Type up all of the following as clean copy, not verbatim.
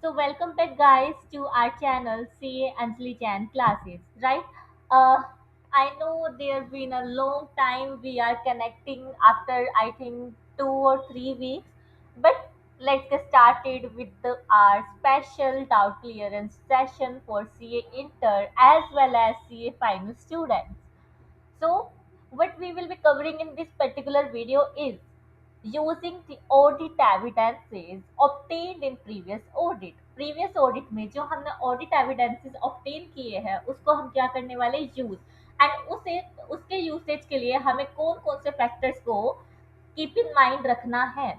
So welcome back guys to our channel CA Anjali Chan classes, right? Uh, I know there's been a long time we are connecting after I think 2 or 3 weeks, but let's get started with our special doubt clearance session for CA Inter as well as CA final students. So, what we will be covering in this particular video is using the audit evidences obtained in previous audit. Previous audit में जो हमने audit evidences obtain किए हैं उसको हम क्या करने वाले यूज एंड उसे उसके यूसेज के लिए हमें कौन कौन से फैक्टर्स को कीप इन माइंड रखना है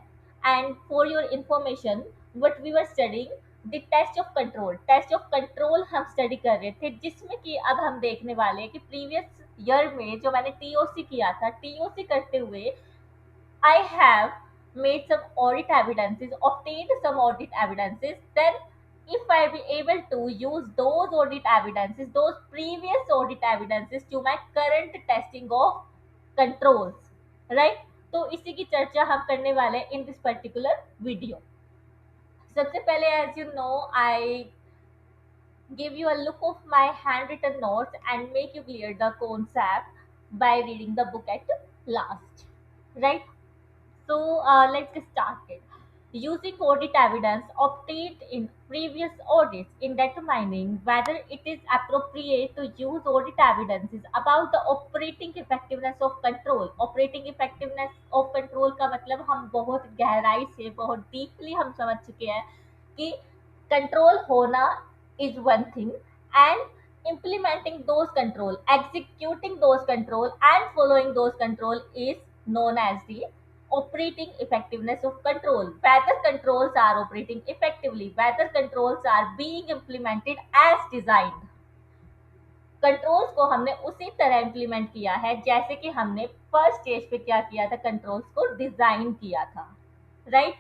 and for your information what we were studying the test of control हम स्टडी कर रहे थे जिसमें कि अब हम देखने वाले हैं कि प्रीवियस ईयर में जो मैंने टीओसी किया था टीओसी करते हुए I have made some audit evidences, obtained some audit evidences, then if I be able to use those audit evidences, those previous audit evidences to my current testing of controls, right? तो इसी की चर्चा हम करने वाले हैं in this particular video. सबसे पहले as you know I give you a look of my handwritten notes and make you clear the concept by reading the book at last, right? So let's get started. Using audit evidence obtained in previous audits in determining whether it is appropriate to use audit evidences about the operating effectiveness of control. Operating effectiveness of control का मतलब हम बहुत गहराई से बहुत deeply हम समझ चुके हैं कि कंट्रोल होना is one thing and implementing those control, executing those control and following those control is known as the operating effectiveness of control, whether controls are operating effectively, whether controls are being implemented as designed. Controls को हमने उसी तरह implement किया है जैसे कि हमने first stage पे क्या किया था, कंट्रोल्स को डिजाइन किया था, right?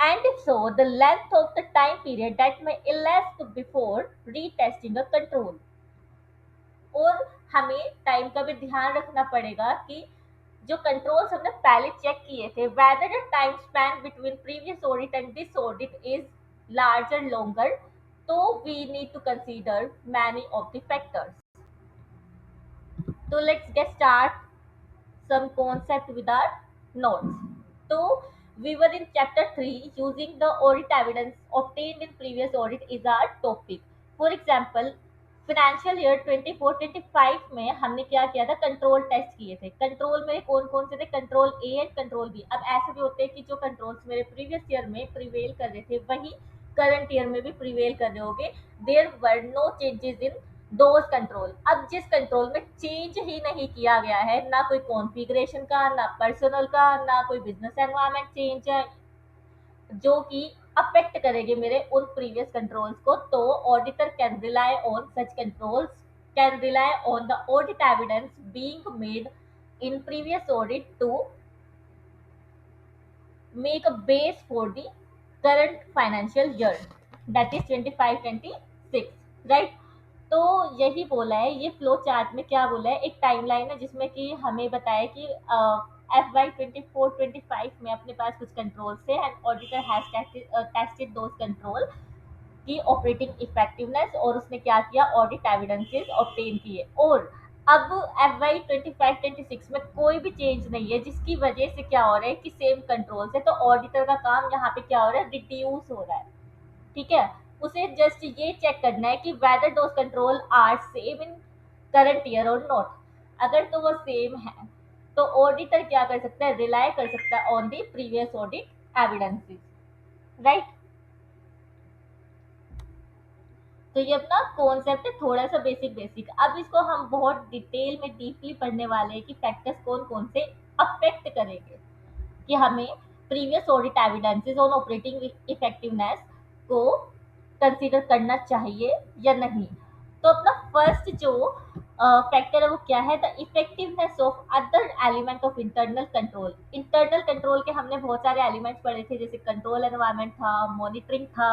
And if so, the length of the time period that may elapse before retesting a control. और हमें टाइम का भी ध्यान रखना पड़ेगा कि जो कंट्रोल्स हमने पहले चेक किए थे whether the time span between previous audit and this audit is larger longer, so we need to consider many of the factors. So let's get start some concept with our notes. So we were in chapter 3 using the audit evidence obtained in previous audit is our topic. For example, financial year 24-25 में हमने क्या किया था, control test किए थे. Control में कौन कौन से थे, control A and control B. अब ऐसे भी होते हैं कि जो कंट्रोल्स मेरे प्रीवियस ईयर में प्रिवेल कर रहे थे वही करंट ईयर में भी प्रिवेल कर रहे होंगे. There were no changes in those control. अब जिस कंट्रोल में चेंज ही नहीं किया गया है, ना कोई कॉन्फ़िगरेशन का, ना पर्सनल का, ना कोई बिजनेस एनवायरनमेंट चेंज है जो कि अफेक्ट करेंगे मेरे उन प्रीवियस कंट्रोल्स को, तो auditor can rely on such controls, can rely on the audit evidence being made in previous audit to make a base for the current financial year, that is 25-26, right? तो यही बोला है, ये flow chart में क्या बोला है, एक टाइमलाइन है जिसमें कि हमें बताया कि FY 24-25 में अपने पास कुछ कंट्रोल्स थे and auditor has tested those control की ऑपरेटिंग इफेक्टिवनेस और उसने क्या किया, ऑडिट एविडेंसेस ऑब्टेन किए. और अब FY 25-26 में कोई भी चेंज नहीं है जिसकी वजह से क्या हो रहा है कि सेम कंट्रोल से, तो ऑडिटर का काम यहाँ पे क्या हो रहा है, रिड्यूस हो रहा है. ठीक है, उसे जस्ट ये चेक करना है कि whether those control are same in current year और नॉट. अगर तो वो सेम है तो ऑडिटर क्या कर सकता है, रिलाई कर सकता है on the previous audit evidences, right? तो ये अपना कॉन्सेप्ट है, थोड़ा सा बेसिक बेसिक. अब इसको हम बहुत डिटेल में डीपली पढ़ने वाले हैं कि फैक्टर्स कौन कौन से अफेक्ट करेंगे कि हमें previous audit evidences on operating effectiveness को कंसीडर करना चाहिए या नहीं. तो अपना फर्स्ट जो फैक्टर है वो क्या है, the effectiveness of other element of internal control. Internal control के हमने बहुत सारे एलिमेंट्स पढ़े थे, जैसे कंट्रोल एनवायरनमेंट था, मॉनिटरिंग था,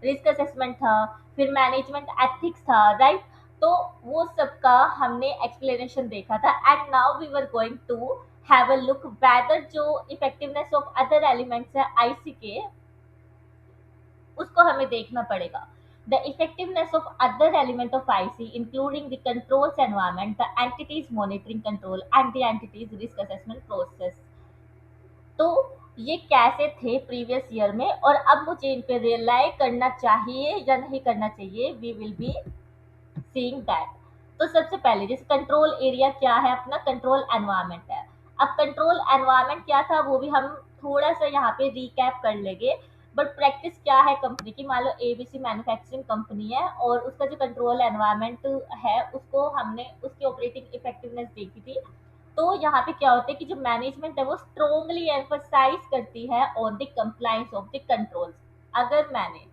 रिस्क असेसमेंट था, फिर मैनेजमेंट एथिक्स था, राइट? तो वो सबका हमने एक्सप्लेनेशन देखा था and now we were going to have a look whether जो इफेक्टिवनेस ऑफ अदर एलिमेंट्स है आईसी के, उसको हमें देखना पड़ेगा। The effectiveness of other element of IC including the controls environment, the entities monitoring control and the entities risk assessment process. तो ये कैसे थे प्रीवियस ईयर में, और अब मुझे इन पे रिलाई करना चाहिए या नहीं करना चाहिए, we will be seeing that. तो सबसे पहले जैसे कंट्रोल एरिया क्या है, अपना कंट्रोल एनवायरनमेंट है। अब कंट्रोल एनवायरनमेंट क्या था वो भी हम थोड़ा सा यहाँ पे रिकैप कर लेंगे। बट प्रैक्टिस क्या है कंपनी की, मान लो एबीसी मैन्युफैक्चरिंग कंपनी है और उसका जो कंट्रोल एनवायरनमेंट है उसको हमने उसकी ऑपरेटिंग इफेक्टिवनेस देखी थी। तो यहाँ पे क्या होता है कि जो मैनेजमेंट है वो स्ट्रोंगली एम्फसाइज करती है on the compliance of the controls. अगर मैंने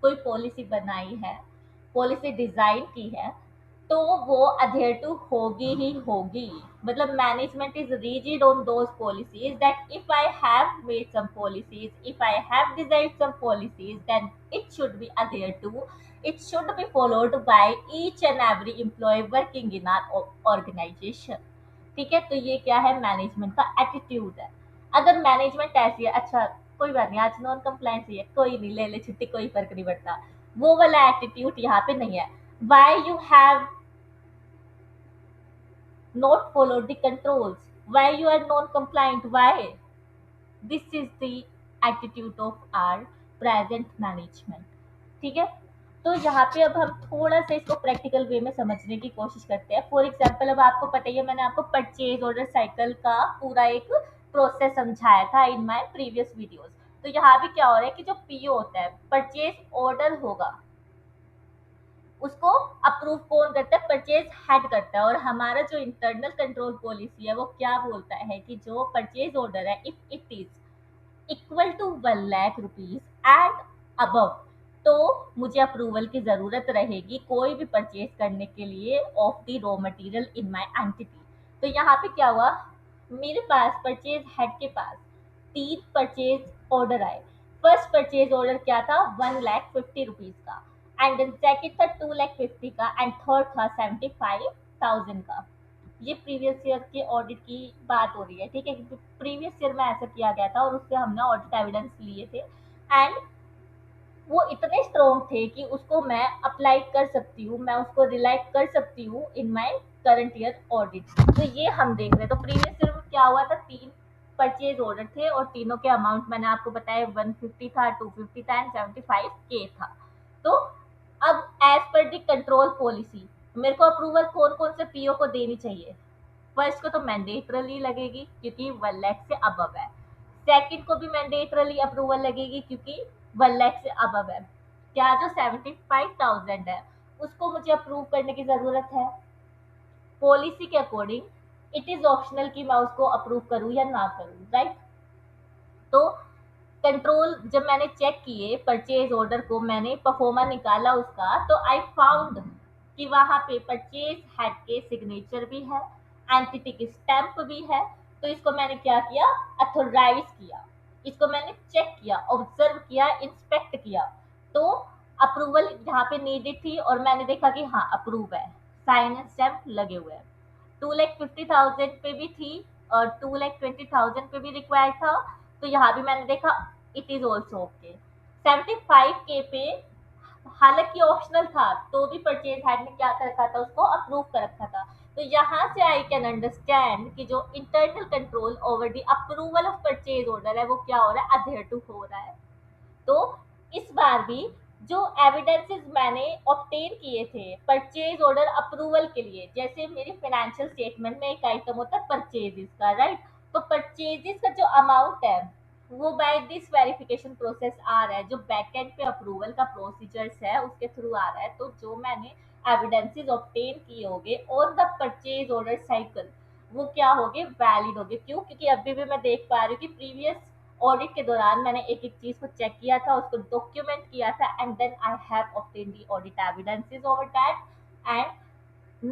कोई पॉलिसी बनाई है, पॉलिसी डिजाइन की है, तो वो अधेयर टू होगी ही होगी। मतलब management is rigid on those policies that if I have made some policies, if I have designed some policies, then it should be adhere to, it should be followed by each and every employ working in our organisation. ठीक है, तो ये क्या है, management का attitude है। अगर management ऐसी है, अच्छा कोई बात नहीं आज नॉन कंप्लायंस ही है, कोई नहीं, ले ले छुट्टी, कोई फर्क नहीं पड़ता, वो वाला एटीट्यूड यहाँ पे नहीं है। Why you have not followed the controls, why you are non compliant, why? This is the attitude of our present management। ठीक है, तो यहाँ पे अब हम थोड़ा सा इसको प्रैक्टिकल वे में समझने की कोशिश करते हैं। फॉर एग्जाम्पल, अब आपको पता ही है, मैंने आपको परचेज ऑर्डर साइकिल का पूरा एक प्रोसेस समझाया था इन माय प्रीवियस वीडियोस। तो यहाँ भी क्या हो रहा है कि जो पीओ होता है, परचेज ऑर्डर होगा, उसको अप्रूव कौन करता है, परचेज हेड करता है। और हमारा जो इंटरनल कंट्रोल पॉलिसी है वो क्या बोलता है कि जो परचेज ऑर्डर है if it is equal to 1 lakh rupees and above, तो मुझे अप्रूवल की जरूरत रहेगी कोई भी परचेज करने के लिए of the raw material in my entity. तो यहाँ पे क्या हुआ, मेरे पास परचेज हेड के पास 3 परचेज ऑर्डर आए। फर्स्ट परचेज ऑर्डर क्या था, 1,50,000 का, एंड देन सेकंड था 2,50,000 का, एंड थर्ड था 75,000 का। ये प्रीवियस ईयर के ऑडिट की बात हो रही है, ठीक है, क्योंकि प्रीवियस ईयर में ऐसा किया गया था और उससे हमने ऑडिट एविडेंस लिए थे, एंड वो इतने स्ट्रॉन्ग थे कि उसको मैं अप्लाई कर सकती हूँ, मैं उसको रिलाई कर सकती हूँ in my current year audit. तो ये हम देख रहे हैं। तो प्रीवियस ईयर में क्या हुआ था, 3 परचेज ऑर्डर थे और तीनों के अमाउंट मैंने आपको बताया, 150 था, 250 था एंड 75K था। तो अब एज पर दी कंट्रोल पॉलिसी मेरे को अप्रूवल कौन कौन से पीओ को देनी चाहिए। फर्स्ट को तो मैंडेटरली लगेगी क्योंकि 1 लाख से अबव है। सेकंड को भी मैंडेटरली अप्रूवल लगेगी क्योंकि 1 लाख से अबव है। क्या जो 75,000 है उसको मुझे अप्रूव करने की जरूरत है, पॉलिसी के अकॉर्डिंग इट इज ऑप्शनल कि मैं उसको अप्रूव करूं या ना करूं, राइट। तो कंट्रोल जब मैंने चेक किए परचेज ऑर्डर को, मैंने परफॉर्मा निकाला उसका, तो आई फाउंड कि वहां पे परचेज हेड के सिग्नेचर भी है, एंटिटी की स्टैंप भी है। तो इसको मैंने क्या किया, अथोराइज किया, इसको मैंने चेक किया, ऑब्जर्व किया, इंस्पेक्ट किया। तो अप्रूवल यहाँ पे नीडेड थी और मैंने देखा कि हाँ अप्रूव है, साइन एंड स्टैंप लगे हुए हैं। 2,50,000 पे भी थी और 2,20,000 पे भी रिक्वायर्ड था। तो यहाँ भी मैंने देखा it is also okay. 75K पे हालांकि ऑप्शनल था तो भी परचेज हेड ने क्या कर रखा था, उसको अप्रूव कर रखा था। तो यहाँ से आई कैन अंडरस्टैंड कि जो internal control over the approval of purchase order है वो क्या हो रहा है, अधेयर टू हो रहा है। तो इस बार भी जो एविडेंसेस मैंने ऑब्टेन किए थे परचेज ऑर्डर अप्रूवल के लिए, जैसे मेरी फाइनेंशियल स्टेटमेंट में एक आइटम होता है परचेजेस का, राइट। तो परचेजेस का जो अमाउंट है वो बाय दिस वेरिफिकेशन प्रोसेस आ रहा है, जो बैक एंड पे अप्रूवल का प्रोसीजर्स है उसके थ्रू आ रहा है। तो जो मैंने एविडेंसेस ऑब्टेन किए होंगे on the purchase order cycle वो क्या होंगे, वैलिड होंगे। क्यों, क्योंकि अभी भी मैं देख पा रही हूँ कि प्रीवियस ऑडिट के दौरान मैंने एक एक चीज को चेक किया था, उसको डॉक्यूमेंट किया था, and then I have obtain the audit evidences over that, and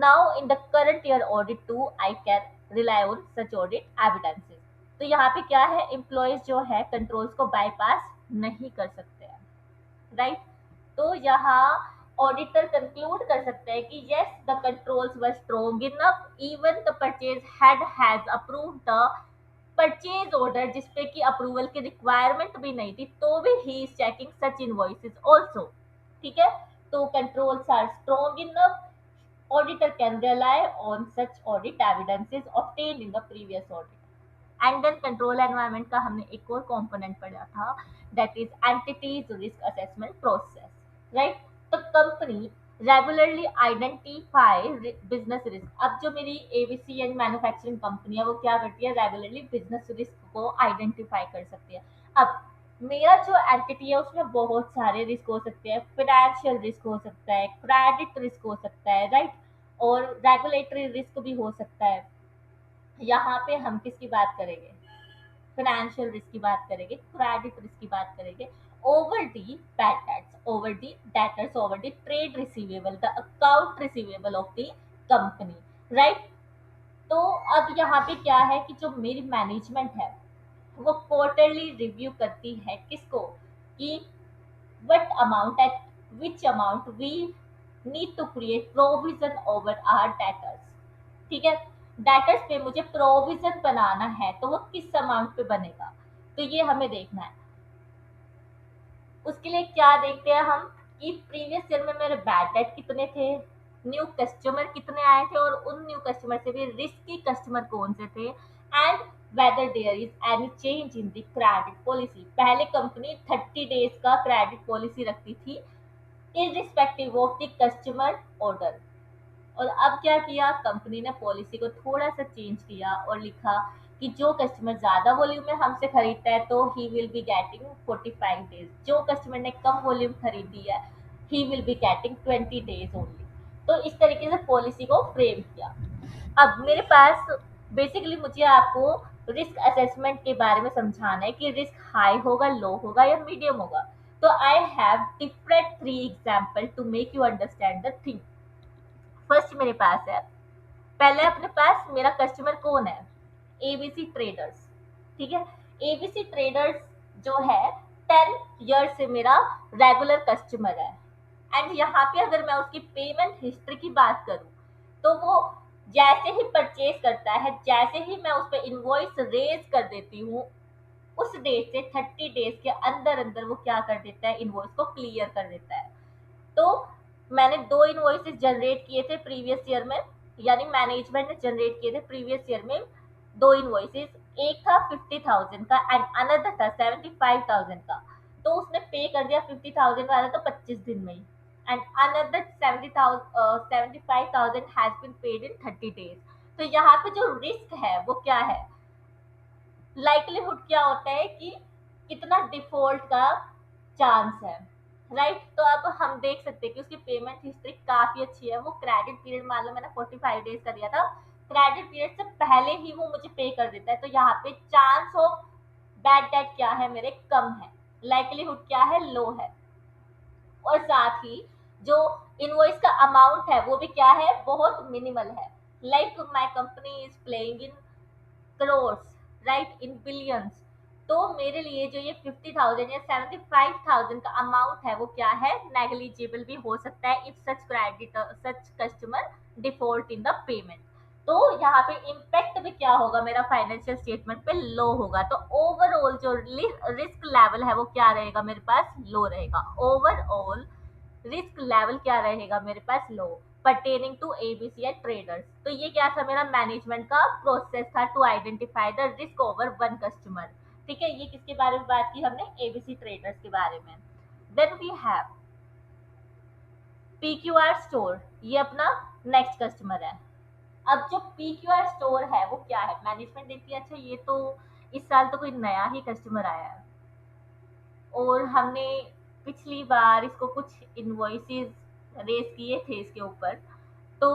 now in the current year audit too I can rely on such audit evidences. तो यहाँ पे क्या है, एम्प्लॉयज जो है कंट्रोल्स को बाईपास नहीं कर सकते हैं, राइट। तो यहाँ ऑडिटर कंक्लूड कर सकते हैं कि yes the controls were strong enough, even the purchase head has approved the purchase order जिसपे कि अप्रूवल की रिक्वायरमेंट भी नहीं थी, तो भी he is checking such invoices also. ठीक है, तो controls are strong enough, auditor can rely on such audit evidences obtained in the previous audit। And then control environment का हमने एक और कंपोनेंट पढ़ा था, that is entities risk assessment process, right. तो company regularly identify business risk. अब जो मेरी एबीसी एंड मैन्युफैक्चरिंग कंपनी है वो क्या करती है, रेगुलरली बिजनेस रिस्क को आइडेंटिफाई कर सकती है। अब मेरा जो एंटिटी है उसमें बहुत सारे रिस्क हो सकते हैं, फाइनेंशियल रिस्क हो सकता है, क्रेडिट रिस्क हो सकता है, राइट, और रेगुलेटरी रिस्क भी हो सकता है। यहाँ पे हम किसकी बात करेंगे, फाइनेंशियल रिस्क की बात करेंगे, क्रेडिट रिस्क की बात करेंगे, over the bad debts, over the debtors, over the trade receivable, the account receivable of the company, right. तो अब यहाँ पे क्या है कि जो मेरी मैनेजमेंट है वो क्वार्टरली रिव्यू करती है किसको, कि what amount at which amount we need to create provision over our debtors। ठीक है, डेटर्स पे मुझे प्रोविजन बनाना है तो वो किस अमाउंट पे बनेगा, तो ये हमें देखना है। उसके लिए क्या देखते हैं हम, कि प्रीवियस ईयर में मेरे बैड डेट कितने थे, न्यू कस्टमर कितने आए थे, और उन न्यू कस्टमर से भी रिस्की कस्टमर कौन से थे, and whether there is any change in the credit policy. पहले कंपनी 30 डेज का क्रेडिट पॉलिसी रखती थी irrespective of the customer order, और अब क्या किया कंपनी ने, पॉलिसी को थोड़ा सा चेंज किया और लिखा कि जो कस्टमर ज्यादा वॉल्यूम में हमसे खरीदता है तो he will be getting 45 days, जो कस्टमर ने कम वॉल्यूम खरीदी है he will be getting 20 days only. तो इस तरीके से पॉलिसी को फ्रेम किया। अब मेरे पास बेसिकली मुझे आपको रिस्क असेसमेंट के बारे में समझाना है कि रिस्क हाई होगा, लो होगा या मीडियम होगा। तो I have different 3 example to make you understand the thing. First मेरे पास है, पहले अपने पास मेरा कस्टमर कौन है, एबीसी ट्रेडर्स। ठीक है, एबीसी ट्रेडर्स जो है 10 ईयर से मेरा रेगुलर कस्टमर है। एंड यहाँ पे अगर मैं उसकी पेमेंट हिस्ट्री की बात करूँ तो वो जैसे ही परचेज करता है, जैसे ही मैं उस पर इनवॉइस रेज कर देती हूँ, उस डेट से 30 डेज के अंदर अंदर वो क्या कर देता है, इनवॉइस को क्लियर कर देता है। तो मैंने 2 इनवॉइसेस जनरेट किए थे प्रीवियस ईयर में, यानी मैनेजमेंट ने जनरेट किए थे प्रीवियस ईयर में 2 इनवॉइसेस। एक था 50,000 का एंड अनदर था 75,000 का। तो उसने पे कर दिया 50,000 वाला तो 25 दिन में ही, and another 75,000 has been paid in 30 days. तो यहाँ पे जो रिस्क है वो क्या है, लाइकलीहुड क्या होता है कि कितना डिफॉल्ट का चांस है, राइट। तो अब हम देख सकते हैं कि उसकी पेमेंट हिस्ट्री काफी अच्छी है। वो क्रेडिट पीरियड मान लो मैंने 45 डेज का दिया था, क्रेडिट पीरियड से पहले ही वो मुझे पे कर देता है, तो यहाँ पे चांस ऑफ बैड डेट क्या है मेरे, कम है, लाइकलीहुड क्या है, लो है। और साथ ही जो इनवॉइस का अमाउंट है वो भी क्या है, बहुत मिनिमल है। Like my company is playing in crores, right, in billions. तो मेरे लिए जो ये 50,000 या 75,000 का अमाउंट है वो क्या है, नेग्लिजिबल भी हो सकता है if such credit such customer default in the payment. तो यहाँ पे इम्पैक्ट भी क्या होगा, मेरा फाइनेंशियल स्टेटमेंट पे लो होगा। तो ओवरऑल जो रिस्क लेवल है वो क्या रहेगा, मेरे पास लो रहेगा। ओवरऑल रिस्क लेवल क्या रहेगा मेरे पास, लो, pertaining to ABC and traders। तो ये क्या था, मेरा मैनेजमेंट का प्रोसेस था to identify the risk over one customer. ठीक है, ये किसके बारे में बात की हमने, एबीसी ट्रेडर्स के बारे में। Then we have PQR store, ये अपना नेक्स्ट कस्टमर है। अब जो पीक्यूआर स्टोर है वो क्या है, मैनेजमेंट देखती है अच्छा ये तो इस साल तो कोई नया ही कस्टमर आया है, और हमने पिछली बार इसको कुछ इनवॉइसेस रेज किए थे इसके ऊपर। तो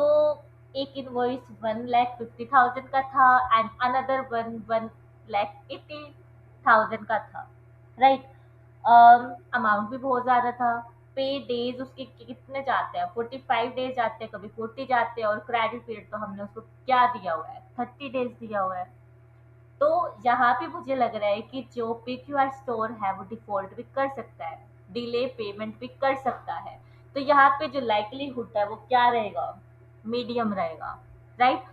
एक इनवॉइस 1,50,000 का था एंड अनदर 1,80,000 का था, राइट। अमाउंट भी बहुत ज़्यादा था। पे डेज उसके कितने जाते हैं, 45 डेज जाते हैं, कभी 40 जाते हैं, और क्रेडिट पीरियड तो हमने उसको क्या दिया हुआ है, 30 डेज दिया हुआ है। तो यहाँ पे मुझे लग रहा है कि जो पीक्यूआर स्टोर है वो डिफॉल्ट भी कर सकता है, डिले पेमेंट भी कर सकता है। तो यहाँ पे जो लाइकलीहुड है वो क्या रहेगा, मीडियम रहेगा, राइट।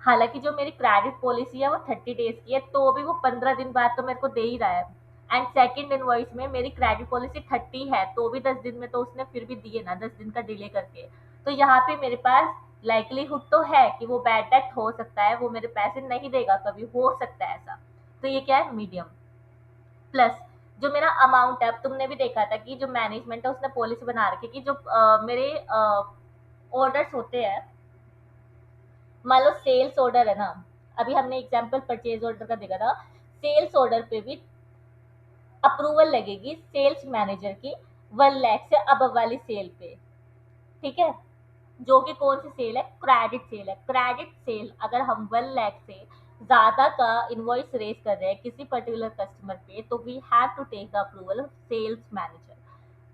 हालांकि जो मेरी क्रेडिट पॉलिसी है वो 30 डेज की है, तो भी वो 15 दिन बाद तो मेरे को दे ही रहा है। एंड सेकंड इनवॉइस में मेरी क्रेडिट पॉलिसी 30 है, तो भी 10 दिन में तो उसने फिर भी दिए ना, 10 दिन का डिले करके। तो यहाँ पे मेरे पास लाइकलीहुड तो है कि वो बैड डेट हो सकता है, वो मेरे पैसे नहीं देगा, कभी हो सकता है ऐसा। तो ये क्या है, मीडियम। प्लस जो मेरा अमाउंट है, अब तुमने भी देखा था कि जो मैनेजमेंट है उसने पॉलिसी बना रखी है कि जो मेरे ऑर्डर्स होते हैं, मान लो सेल्स ऑर्डर है ना, अभी हमने एग्जांपल परचेज ऑर्डर का देखा था, सेल्स ऑर्डर पे भी अप्रूवल लगेगी सेल्स मैनेजर की 1 लाख से अब वाली सेल पे। ठीक है, जो कि कौन सी सेल है, क्रेडिट सेल है। क्रेडिट सेल अगर हम 1 लाख से ज्यादा का इनवॉइस रेज कर रहे हैं किसी पर्टिकुलर कस्टमर पे, तो we have to take the approval of sales manager.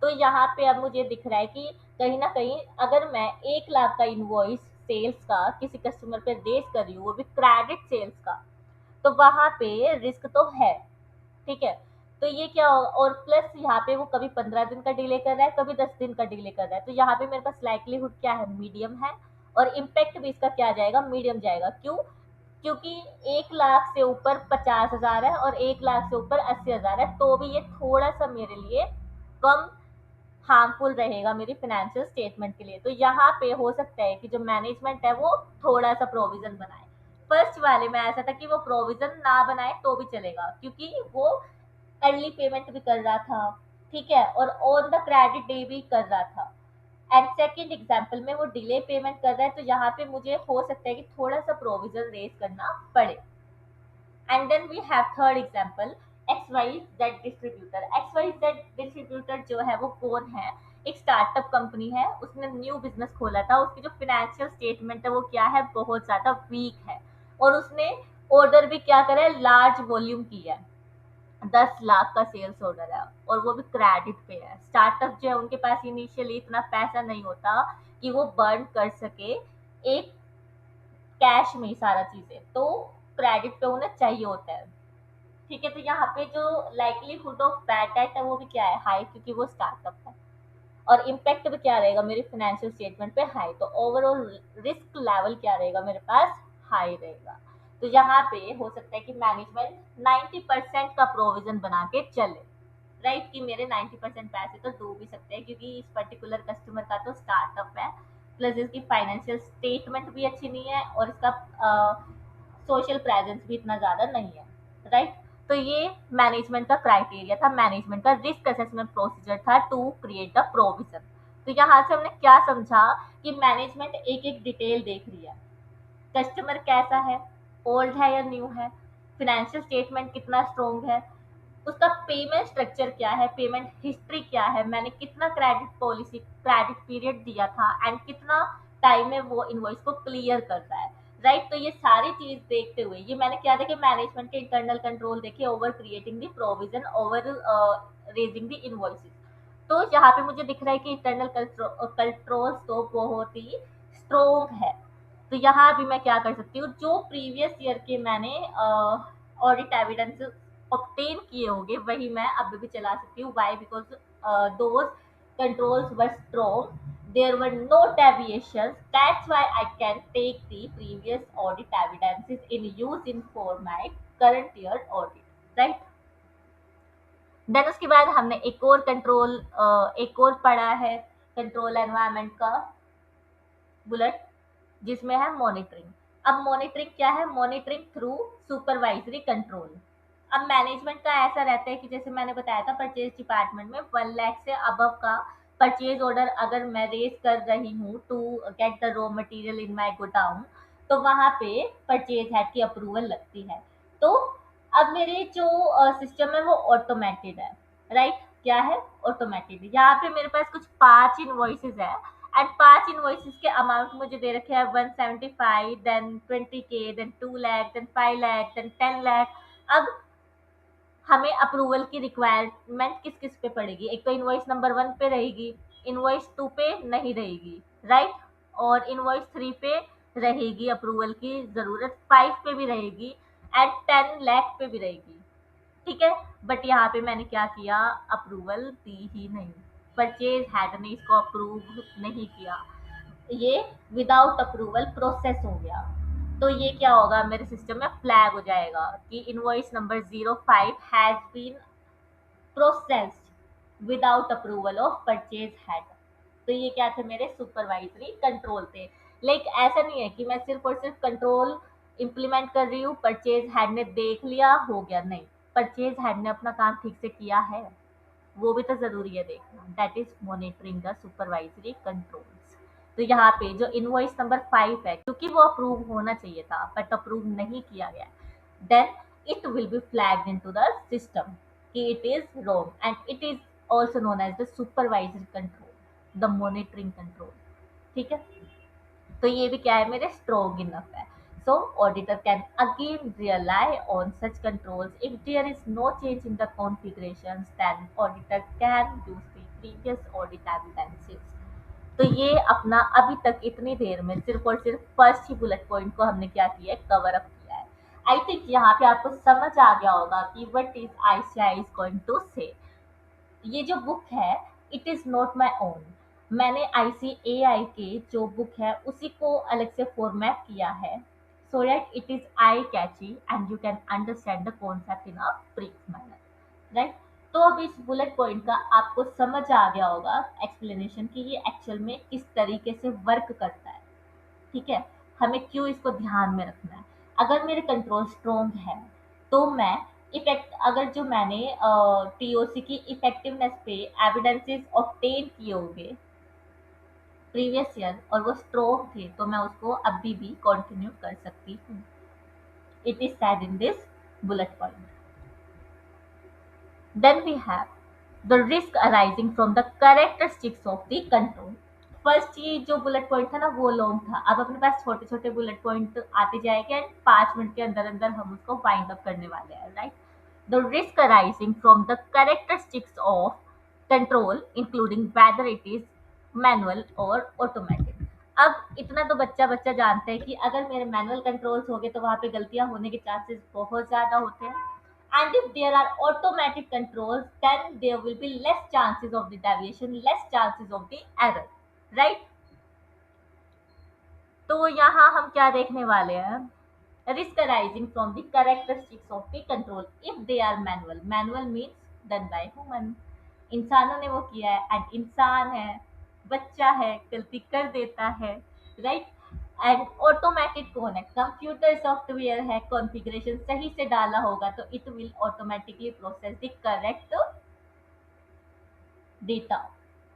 तो यहाँ पे अब मुझे दिख रहा है कि कहीं ना कहीं अगर मैं 1 लाख का इनवॉइस सेल्स का किसी कस्टमर पे रेज कर रही हूँ, वो भी क्रेडिट सेल्स का, तो वहां पे रिस्क तो है। ठीक है, तो ये क्या हो, और प्लस यहाँ पे वो कभी 15 दिन का डिले कर रहा है, कभी 10 दिन का डिले कर रहा है, तो यहाँ पे मेरे पास लाइक्लीहुड क्या है, मीडियम है। और इम्पैक्ट भी इसका क्या जाएगा, मीडियम जाएगा। क्यों? क्योंकि 1 लाख से ऊपर 50,000 है और 1 लाख से ऊपर 80,000 है, तो भी ये थोड़ा सा मेरे लिए कम हार्मफुल रहेगा मेरी फाइनेंशियल स्टेटमेंट के लिए। तो यहाँ पे हो सकता है कि जो मैनेजमेंट है वो थोड़ा सा प्रोविजन बनाए। फर्स्ट वाले में ऐसा था कि वो प्रोविजन ना बनाए तो भी चलेगा, क्योंकि वो अर्ली पेमेंट भी कर रहा था, ठीक है, और ऑन द क्रेडिट डे भी कर रहा था। एंड सेकेंड एग्जाम्पल में वो डिले पेमेंट कर रहा है, तो यहाँ पे मुझे हो सकता है कि थोड़ा सा प्रोविजन रेज करना पड़े। And then we have third example, X Y Z distributor. X Y Z distributor जो है वो कौन है, एक स्टार्टअप कंपनी है, उसने न्यू बिजनेस खोला था, उसकी जो फाइनेंशियल स्टेटमेंट है वो क्या है, बहुत ज्यादा वीक है। और उसने ऑर्डर भी क्या करा है, लार्ज वॉल्यूम की है, 10 लाख का सेल्स ऑर्डर है, और वो भी क्रेडिट पे है। स्टार्टअप जो है उनके पास इनिशियली इतना पैसा नहीं होता कि वो बर्न कर सके एक कैश में ही सारा चीजें, तो क्रेडिट पे उन्हें चाहिए होता है। ठीक है, तो यहाँ पे जो लाइकलीहुड ऑफ बैड डेट है वो भी क्या है, हाई, क्योंकि वो स्टार्टअप है। और इम्पैक्ट भी क्या रहेगा मेरी फाइनेंशियल स्टेटमेंट पे, हाई। तो ओवरऑल रिस्क लेवल क्या रहेगा मेरे पास, हाई रहेगा। तो यहाँ पे हो सकता है कि मैनेजमेंट 90% का प्रोविजन बना के चले, राइट, कि मेरे 90% पैसे तो डूब भी सकते हैं, क्योंकि इस पर्टिकुलर कस्टमर का तो स्टार्टअप है, प्लस इसकी फाइनेंशियल स्टेटमेंट भी अच्छी नहीं है, और इसका सोशल प्रेजेंस भी इतना ज़्यादा नहीं है, राइट। तो ये मैनेजमेंट का क्राइटेरिया था, मैनेजमेंट का रिस्क असेसमेंट प्रोसीजर था टू क्रिएट अ प्रोविजन। तो यहाँ से हमने क्या समझा कि मैनेजमेंट एक एक डिटेल देख रही है, कस्टमर कैसा है, ओल्ड है या न्यू है, फाइनेंशियल स्टेटमेंट कितना स्ट्रोंग है, उसका पेमेंट स्ट्रक्चर क्या है, पेमेंट हिस्ट्री क्या है, मैंने कितना क्रेडिट पॉलिसी क्रेडिट पीरियड दिया था, एंड कितना टाइम में वो इनवॉइस को क्लियर कर रहा है, राइट। तो ये सारी चीज देखते हुए ये मैंने क्या देखे, मैनेजमेंट के इंटरनल कंट्रोल देखे over creating the provision, over raising the invoices. तो यहाँ पे मुझे दिख रहा है कि इंटरनल कंट्रोल्स तो बहुत ही स्ट्रोंग है। तो यहाँ भी मैं क्या कर सकती हूँ, जो प्रीवियस ईयर के मैंने ऑडिट एविडेंस ऑब्टेन किए होंगे वही मैं अभी भी चला सकती हूँ। Why? Because those controls were strong, there were no deviations, that's why I can take the previous audit evidences in use in for my current year audit, right। Then उसके बाद हमने एक और कंट्रोल एक और पढ़ा है, कंट्रोल एनवायरनमेंट का बुलेट, जिसमें है मॉनिटरिंग। अब मॉनिटरिंग क्या है, मॉनिटरिंग थ्रू सुपरवाइजरी कंट्रोल। अब मैनेजमेंट का ऐसा रहता है कि जैसे मैंने बताया था परचेज डिपार्टमेंट में 1 लाख से अबव का परचेज ऑर्डर अगर मैं रेज कर रही हूँ to get the raw material in my godown, तो वहां पे परचेज हेड की अप्रूवल लगती है। तो अब मेरे जो सिस्टम है वो ऑटोमेटेड है, राइट। क्या है, ऑटोमेटेड। यहाँ पे मेरे पास कुछ 5 इनवॉइसेस है, एंड 5 इनवॉइसेस के अमाउंट मुझे दे रखे हैं 175, then 20K, then 2 lakh, then 5 lakh, then 10 lakh. अब हमें अप्रूवल की रिक्वायरमेंट किस किस पे पड़ेगी, एक तो इनवॉइस नंबर 1 पे रहेगी, इनवॉइस 2 पे नहीं रहेगी, राइट, और इनवॉइस 3 पे रहेगी अप्रूवल की जरूरत, 5 पे भी रहेगी, एंड 10 लाख पे भी रहेगी। ठीक है, बट यहाँ पे मैंने क्या किया, अप्रूवल दी ही नहीं, परचेज हेड ने इसको अप्रूव नहीं किया, ये विदाउट अप्रूवल प्रोसेस हो गया। तो ये क्या होगा, मेरे सिस्टम में फ्लैग हो जाएगा कि invoice number 05 has been processed without approval of purchase head. तो ये क्या थे, मेरे सुपरवाइजरी कंट्रोल थे। लेकिन ऐसा नहीं है कि मैं सिर्फ और सिर्फ कंट्रोल इंप्लीमेंट कर रही हूँ, परचेज हेड ने देख लिया हो गया, नहीं। परचेज हेड ने अपना काम ठीक से किया है, वो भी तो जरूरी है देखना। That is monitoring the supervisory controls. तो यहाँ पे जो इनवॉइस नंबर 5 है, क्योंकि वो अप्रूव होना चाहिए था बट अप्रूव नहीं किया गया, then it will be flagged into the system कि it is wrong, and it is also known as the supervisory control, the monitoring control. ठीक है, तो ये भी क्या है, मेरे स्ट्रॉन्ग इनफ है। So auditor can again rely on such controls if there is no change in the configurations, then auditor can use the previous audit evidences। तो ये अपना अभी तक इतनी देर में सिर्फ और सिर्फ फर्स्ट ही बुलेट पॉइंट को हमने क्या किया है, कवर अप किया है। आई थिंक यहाँ पे आपको समझ आ गया होगा कि what is ICAI is going to say. ये जो बुक है, it is not my own. मैंने ICAI के जो बुक है उसी को अलग से फॉर्मेट किया है, so that it is I Kainchi and you can understand the concept in a brief manner, right. तो अब इस बुलेट पॉइंट का आपको समझ आ गया होगा एक्सप्लेनेशन कि ये एक्चुअल में किस तरीके से वर्क करता है। ठीक है, हमें क्यों इसको ध्यान में रखना है। अगर मेरे कंट्रोल स्ट्रॉन्ग है तो मैं इफेक्ट, अगर जो मैंने TOC की इफेक्टिवनेस पे एविडेंसेस ऑब्टेन किए होंगे प्रीवियस ईयर और वो स्ट्रॉन्ग थे, तो मैं उसको अभी भी कंटिन्यू कर सकती हूँ। It is said in this bullet point. Then we have the risk arising from the characteristics of the control। First ये जो बुलेट पॉइंट था ना वो लॉन्ग था, अब अपने पास छोटे छोटे बुलेट पॉइंट आते जाएंगे एंड 5 मिनट के अंदर अंदर हम उसको फाइंड अप करने वाले हैं, right. The risk arising from the characteristics of control including whether it is manual और ऑटोमेटिक। अब इतना तो बच्चा बच्चा जानते हैं कि अगर मेरे मैनुअल कंट्रोल्स हो गए तो वहां पे गलतियां होने के चांसेस बहुत ज्यादा होते हैं, and if there are automatic controls then there will be less chances of the deviation, less chances of the error, right। तो यहाँ हम क्या देखने वाले हैं, risk arising from the characteristics of the control if they are manual। manual means done by human, इंसानों ने वो किया है एंड इंसान है, बच्चा है, गलती कर देता है, राइट। एंड ऑटोमेटिक कौन है, कंप्यूटर सॉफ्टवेयर है, कॉन्फ़िगरेशन सही से डाला होगा तो it will automatically process the correct data,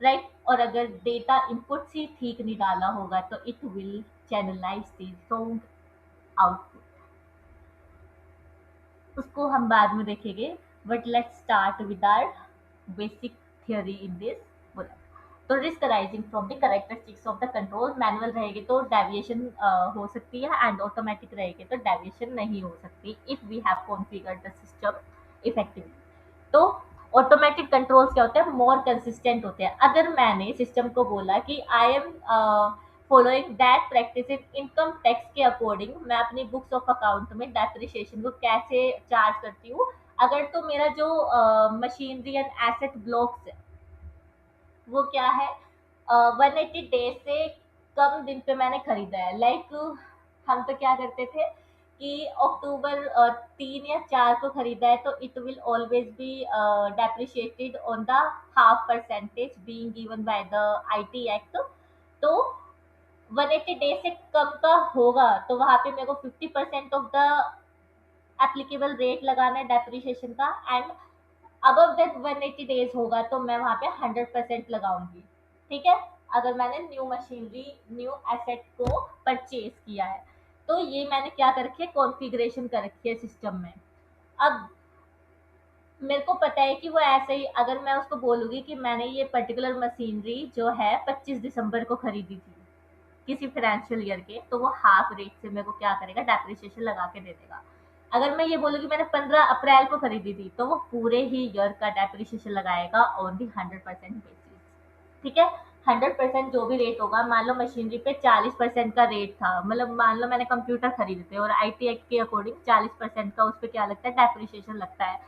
right. और अगर डेटा इनपुट ही ठीक नहीं डाला होगा तो it will channelise the wrong output. उसको हम बाद में देखेंगे, but let's start with our basic theory in this bullet. तो risk arising from the characteristics of the control, manual रहेगी तो डेविएशन हो सकती है एंड ऑटोमेटिक रहेगी तो डेविएशन नहीं हो सकती if we have configured the system effectively. तो ऑटोमेटिक कंट्रोल्स क्या होते हैं, मोर कंसिस्टेंट होते हैं। अगर मैंने सिस्टम को बोला कि I am following that practice in income tax के अकॉर्डिंग, मैं अपनी बुक्स ऑफ अकाउंट में डेप्रिसिएशन को कैसे चार्ज करती हूँ, अगर तो मेरा जो मशीनरी एंड एसेट ब्लॉक्स है वो क्या है, 180 डेज से कम दिन पे मैंने खरीदा है। लाइक हम तो क्या करते थे कि अक्टूबर 3 या 4 को खरीदा है तो it will always be depreciated on the half percentage being given by the IT act. तो 180 डेज से कम का होगा तो वहां पे मेरे को 50% ऑफ द एप्लीकेबल रेट लगाना है डेप्रिशिएशन का, एंड अबव दैट 180 डेज होगा तो मैं वहां पे 100% लगाऊंगी। ठीक है, अगर मैंने न्यू मशीनरी न्यू एसेट को परचेज किया है तो ये मैंने क्या कर रखी है, कॉन्फ़िगरेशन कर रखी है सिस्टम में। अब मेरे को पता है कि वो ऐसे ही, अगर मैं उसको बोलूंगी कि मैंने ये पर्टिकुलर मशीनरी जो है 25 दिसंबर को खरीदी थी किसी फाइनेंशियल ईयर के, तो वो हाफ रेट से मेरे को क्या करेगा, डेप्रिसिएशन लगा के दे देगा। अगर मैं ये बोलूँगी मैंने 15 अप्रैल को खरीदी थी तो वो पूरे ही ईयर का डेप्रिसिएशन लगाएगा ऑन दी 100% बेसिस। ठीक है, 100% जो भी रेट होगा, मान लो मशीनरी पे 40% का रेट था, मतलब मान लो मैंने कंप्यूटर खरीदे थे और IT एक्ट के अकॉर्डिंग 40% का उस पर क्या लगता है, डेप्रिसिएशन लगता है,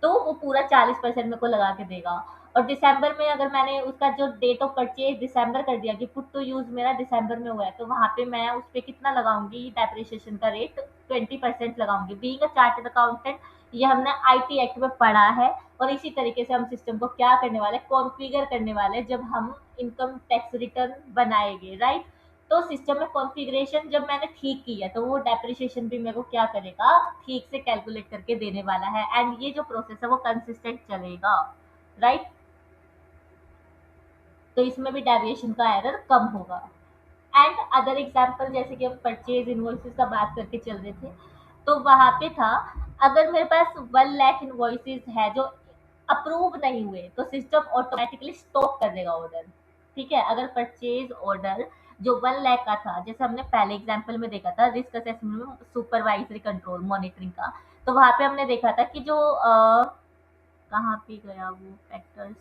तो वो पूरा 40% मेरे को लगा के देगा। और दिसंबर में अगर मैंने उसका जो डेट ऑफ परचेज दिसंबर कर दिया कि पुट टू यूज मेरा दिसंबर में हुआ है, तो वहां पे मैं उस पे कितना लगाऊंगी डेप्रिसिएशन का रेट, 20% लगाऊंगी। बीइंग अ चार्टर्ड अकाउंटेंट, ये हमने आईटी एक्ट में पढ़ा है। और इसी तरीके से हम सिस्टम को क्या करने वाले, कॉन्फ़िगर करने वाले जब हम इनकम टैक्स रिटर्न बनाएंगे, राइट। तो सिस्टम में कॉन्फ़िगरेशन जब मैंने ठीक की है, तो वो डेप्रिसिएशन भी मेरे को क्या करेगा, ठीक से कैलकुलेट करके देने वाला है। एंड ये जो प्रोसेस है वो कंसिस्टेंट चलेगा, राइट। तो इसमें भी डेविएशन का एरर कम होगा। एंड अदर एग्जाम्पल, जैसे कि हम परचेज इन्वॉइसेस का बात करके चल रहे थे, तो वहां पे था, अगर मेरे पास 1 लाख इन्वॉइसेस है जो अप्रूव नहीं हुए, तो सिस्टम ऑटोमेटिकली स्टॉप कर देगा ऑर्डर। ठीक है, अगर परचेज ऑर्डर जो 1 लाख का था, जैसे हमने पहले एग्जाम्पल में देखा था रिस्क असेसमेंट में सुपरवाइजरी कंट्रोल मॉनिटरिंग का, तो वहां पे हमने देखा था कि जो कहाँ पे गया वो फैक्टर्स,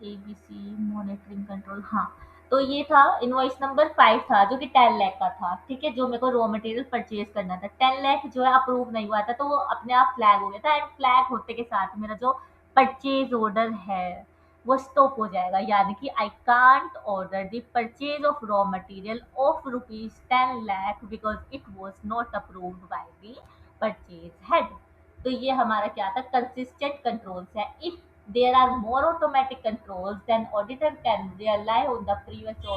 एबीसी मॉनिटरिंग कंट्रोल, हाँ। तो ये था इनवॉइस नंबर 5 था जो कि 10 लाख का था, ठीक है, जो मेरे को रॉ मटेरियल परचेज करना था। 10 लाख जो है अप्रूव नहीं हुआ था, तो वो अपने आप फ्लैग हो गया था। एंड फ्लैग होते के साथ मेरा जो परचेज ऑर्डर है वो स्टॉप हो जाएगा, यानी कि I can't order the purchase of raw material of rupees 10 lakh because it was not approved by the purchase head. तो ये हमारा क्या था, कंसिस्टेंट कंट्रोल्स है। If there are more automatic controls, then auditor can rely on the previous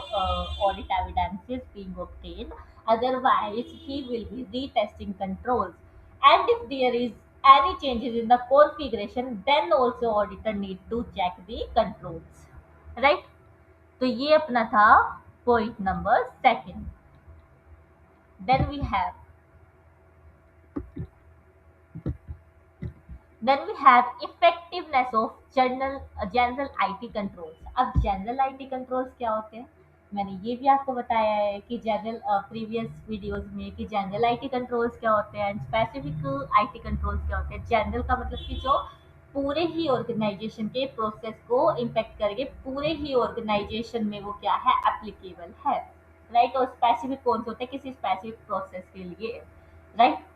audit evidences being obtained. Otherwise, he will be retesting controls. And if there is any changes in the configuration, then also auditor need to check the controls. Right? तो ये अपना था point number second. Then we have Then we have effectiveness of general IT controls. अब general IT controls क्या होते हैं, मैंने ये भी आपको बताया है कि जनरल प्रीवियस वीडियोस में कि जनरल आईटी कंट्रोल्स क्या होते हैं एंड स्पेसिफिक आईटी कंट्रोल्स क्या होते हैं। जनरल का मतलब कि जो पूरे ही ऑर्गेनाइजेशन के प्रोसेस को इम्पेक्ट करके पूरे ही ऑर्गेनाइजेशन में वो क्या है, एप्लीकेबल है, राइट। और स्पेसिफिक कौन से होते हैं, किसी स्पेसिफिक प्रोसेस के लिए, राइट।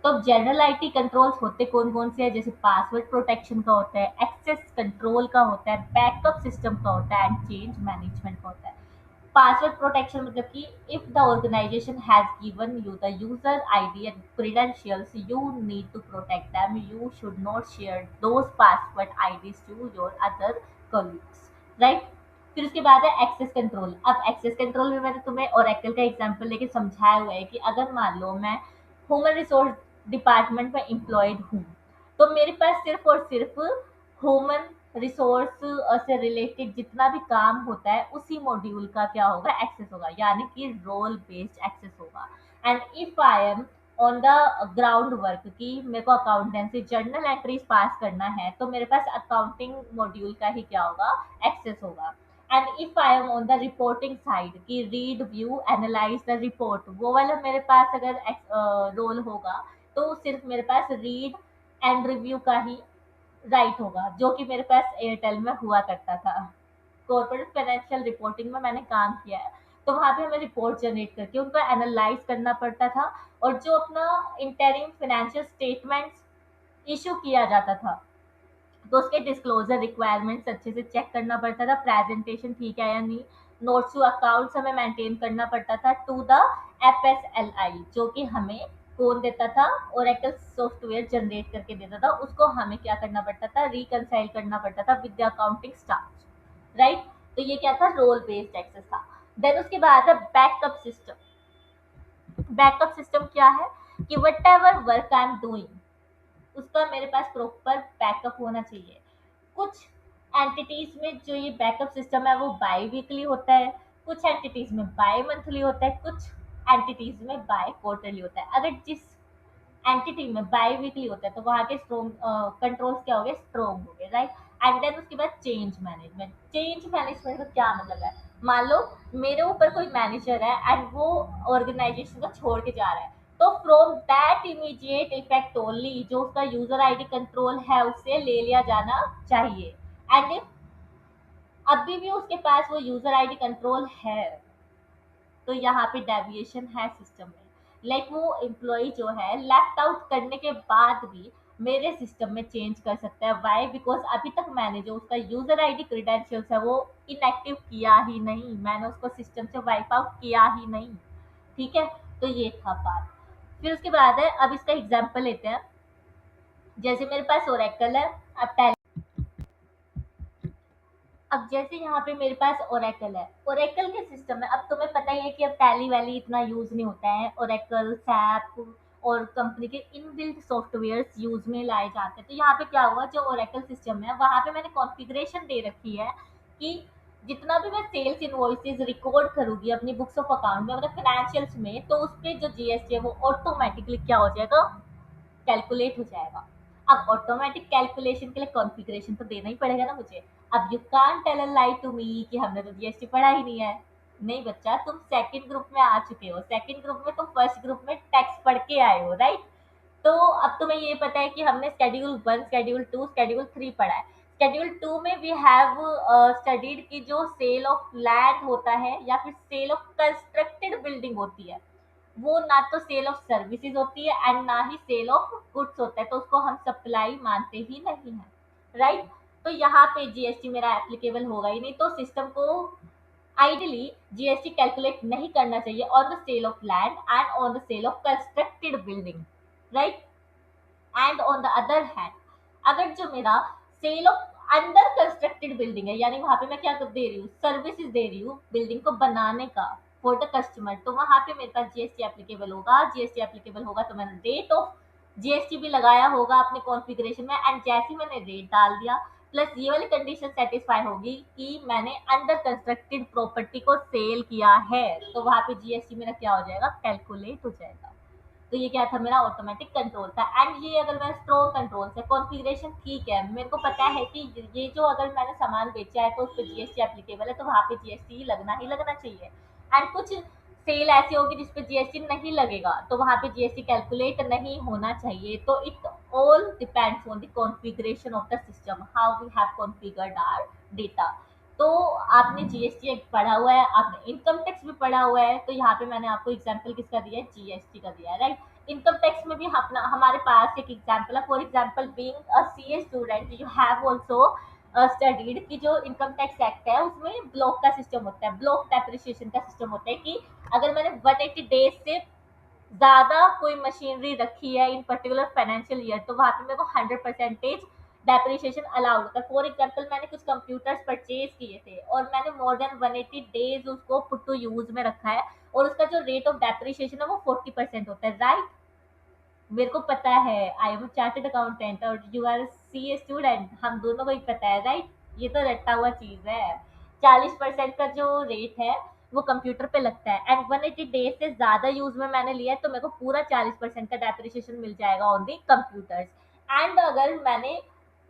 तो जनरल आईटी कंट्रोल्स होते कौन कौन से हैं, जैसे पासवर्ड प्रोटेक्शन का होता है, एक्सेस कंट्रोल का होता है, बैकअप सिस्टम का होता है एंड चेंज मैनेजमेंट का होता है। पासवर्ड प्रोटेक्शन मतलब कि if the organisation has given you the user ID and credentials, you need to protect them, you should not share those password IDs to your other colleagues, right. फिर उसके बाद है access control. अब access control में मैंने तुम्हें Oracle का example लेके समझाया हुआ है कि अगर मान लो मैं ह्यूमन रिसोर्स डिपार्टमेंट में एम्प्लॉयड हूँ, तो मेरे पास सिर्फ और सिर्फ ह्यूमन रिसोर्स से रिलेटेड जितना भी काम होता है उसी मॉड्यूल का क्या होगा, एक्सेस होगा, यानी कि रोल बेस्ड एक्सेस होगा। And if I am on the ground work की मेरे को अकाउंटेंसी जर्नल एंट्रीज पास करना है, तो मेरे पास अकाउंटिंग मॉड्यूल का ही क्या होगा, एक्सेस होगा। And if I am on the reporting side की read view analyse the report, वो वाला मेरे पास अगर रोल होगा, तो सिर्फ मेरे पास रीड एंड रिव्यू का ही राइट होगा, जो कि मेरे पास एयरटेल में हुआ करता था। कॉर्पोरेट फाइनेंशियल रिपोर्टिंग में मैंने काम किया है, तो वहां पे हमें रिपोर्ट जनरेट करके उनको एनालाइज करना पड़ता था। और जो अपना इंटरिम फाइनेंशियल स्टेटमेंट्स इशू किया जाता था, तो उसके डिस्क्लोजर रिक्वायरमेंट्स अच्छे से चेक करना पड़ता था, प्रेजेंटेशन ठीक है या नहीं, नोट्स टू अकाउंट्स हमें मेंटेन करना पड़ता था टू द एफएसएलआई, जो कि हमें कौन देता था, ओरेकल सॉफ्टवेयर जनरेट करके देता था, उसको हमें क्या करना पड़ता था, रिकनसाइल करना पड़ता था with the accounting staff, right. तो ये क्या था, रोल बेस्ड एक्सेस था। देन उसके बाद है बैकअप सिस्टम। बैकअप सिस्टम क्या है कि what ever work I am doing, उसका मेरे पास प्रॉपर बैकअप होना चाहिए। कुछ एंटिटीज में जो ये बैकअप सिस्टम है वो बाई वीकली होता है, कुछ एंटिटीज में बाई मंथली होता है, कुछ एंटिटीज में बाय क्वार्टरली होता है। अगर जिस एंटिटी में बाई वीकली होता है, तो वहाँ के स्ट्रॉन्ग कंट्रोल्स क्या हो गए, स्ट्रॉन्ग हो गए, राइट। एंड देन उसके बाद चेंज मैनेजमेंट। चेंज मैनेजमेंट का क्या मतलब है, मान लो मेरे ऊपर कोई मैनेजर है एंड वो ऑर्गेनाइजेशन को छोड़ के जा रहा है, तो from that immediate effect only जो उसका यूजर आईडी कंट्रोल है उससे ले लिया जाना चाहिए। एंड इफ अभी भी उसके पास वो यूजर आईडी कंट्रोल है, तो यहाँ पे डेविएशन है सिस्टम में। लाइक वो एम्प्लॉय जो है लेफ्ट आउट करने के बाद भी मेरे सिस्टम में चेंज कर सकता है। वाई? बिकॉज अभी तक मैंने जो उसका यूजर आईडी क्रेडेंशियल्स है वो इनएक्टिव किया ही नहीं, मैंने उसको सिस्टम से वाइप आउट किया ही नहीं। ठीक है, तो ये था बात। फिर उसके बाद है, अब इसका एग्जाम्पल लेते हैं। जैसे मेरे पास ओरेकल है, अब अब जैसे यहाँ पे मेरे पास ओरेकल है, ओरेकल के सिस्टम में अब तुम्हें पता ही है कि अब टैली वैली इतना यूज नहीं होता है, ओरेकल सैप और कंपनी के इनबिल्ट सॉफ्टवेयर्स यूज में लाए जाते हैं। तो यहाँ पे क्या हुआ, जो ओरेकल सिस्टम है वहां पे मैंने कॉन्फ़िगरेशन दे रखी है कि जितना भी मैं सेल्स इनवॉइसेस रिकॉर्ड करूंगी अपनी बुक्स ऑफ अकाउंट में, मतलब फाइनेंशियल्स में, तो उस पर जो जीएसटी है वो ऑटोमेटिकली क्या हो जाएगा, कैलकुलेट हो जाएगा। अब ऑटोमेटिक कैलकुलेशन के लिए कॉन्फ़िगरेशन तो देना ही पड़ेगा ना मुझे। अब you can't tell a lie to me कि हमने तो जीएसटी पढ़ा ही नहीं है। नहीं बच्चा, तुम सेकंड ग्रुप में आ चुके हो, सेकंड ग्रुप में तुम फर्स्ट ग्रुप में टैक्स पढ़ के आए हो, राइट? तो अब तुम्हें ये पता है कि हमने शेड्यूल 1, शेड्यूल 2, शेड्यूल 3 पढ़ा है। शेड्यूल 2 में वी हैव स्टडीड कि जो सेल ऑफ लैंड होता है या फिर सेल ऑफ कंस्ट्रक्टेड बिल्डिंग होती है, वो ना तो सेल ऑफ सर्विसेज होती है एंड ना ही सेल ऑफ गुड्स होता है, तो उसको हम सप्लाई मानते ही नहीं है, राइट? तो यहाँ पे जीएसटी मेरा एप्लीकेबल होगा ही नहीं, तो सिस्टम को आइडियली जीएसटी कैलकुलेट नहीं करना चाहिए on the sale of land and on the sale of constructed building, right? And on the other hand, अगर जो मेरा sale of under constructed building है, यानी वहां पे मैं क्या कर दे रही हूँ, सर्विसेज दे रही हूँ बिल्डिंग को बनाने का फॉर द कस्टमर, तो वहां पे मेरे पास जीएसटी एप्लीकेबल होगा। जीएसटी एप्लीकेबल होगा तो मैंने रेट ऑफ जीएसटी भी लगाया होगा अपने कॉन्फ़िगरेशन में, एंड जैसे ही मैंने रेट डाल दिया प्लस ये वाली कंडीशन सेटिस्फाई होगी कि मैंने अंडर कंस्ट्रक्टेड प्रॉपर्टी को सेल किया है, तो वहां पे जीएसटी मेरा क्या हो जाएगा, कैलकुलेट हो जाएगा। तो ये क्या था, मेरा ऑटोमेटिक कंट्रोल था। एंड ये अगर मैं स्ट्रॉन्ग कंट्रोल से कॉन्फ़िगरेशन, ठीक है, मेरे को पता है कि ये जो अगर मैंने सामान बेचा है तो उस पर जीएसटी एप्लीकेबल है, तो वहां पे जीएसटी लगना ही लगना चाहिए। एंड कुछ सेल ऐसी होगी जिसपे जीएसटी नहीं लगेगा, तो वहां पे जीएसटी कैलकुलेट नहीं होना चाहिए। तो it all depends on the configuration of the system, how we have configured our data. तो आपने जीएसटी पढ़ा हुआ है, आपने इनकम टैक्स भी पढ़ा हुआ है, तो यहाँ पे मैंने आपको एग्जांपल किसका दिया है, जीएसटी का दिया है, राइट? इनकम टैक्स में भी अपना हमारे पास एक एग्जांपल है, for example being a CA student you have also studied कि जो इनकम टैक्स एक्ट है उसमें ब्लॉक का सिस्टम होता है, ब्लॉक डेप्रिसिएशन का सिस्टम होता है कि अगर मैंने 180 डेज से ज्यादा कोई मशीनरी रखी है इन पर्टिकुलर फाइनेंशियल ईयर, तो वहां पे मेरे को 100% डेप्रिसिएशन अलाउड होता है। फॉर एग्जाम्पल मैंने कुछ कंप्यूटर्स परचेज किए थे और मैंने मोर देन 180 डेज उसको पुट टू यूज में रखा है, और उसका जो रेट ऑफ डेप्रिसिएशन है वो 40% होता है, राइट? मेरे को पता है, आई एम चार्टेड अकाउंटेंट और यू आर सीए स्टूडेंट, हम दोनों को ही पता है, राइट? ये तो रट्टा हुआ चीज है। 40% का जो रेट है वो कंप्यूटर पे लगता है, एंड 180 डेज से ज्यादा यूज में मैंने लिया है तो मेरे को पूरा 40% का डेप्रिसिएशन मिल जाएगा ऑन दी कंप्यूटर्स। एंड अगर मैंने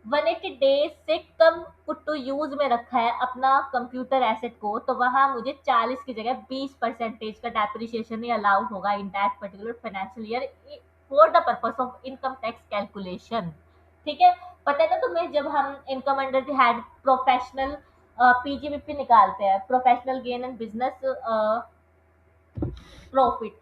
180 डेज से कम पुट टू यूज में रखा है अपना कंप्यूटर एसेट को, तो वहां मुझे 40 की जगह 20% का डेप्रिसिएशन ही अलाउड होगा in that particular financial year for the purpose of income tax calculation. ठीक है, पता है ना तुम्हें, जब हम income under the head professional PGBP निकालते हैं, professional gain and business profit,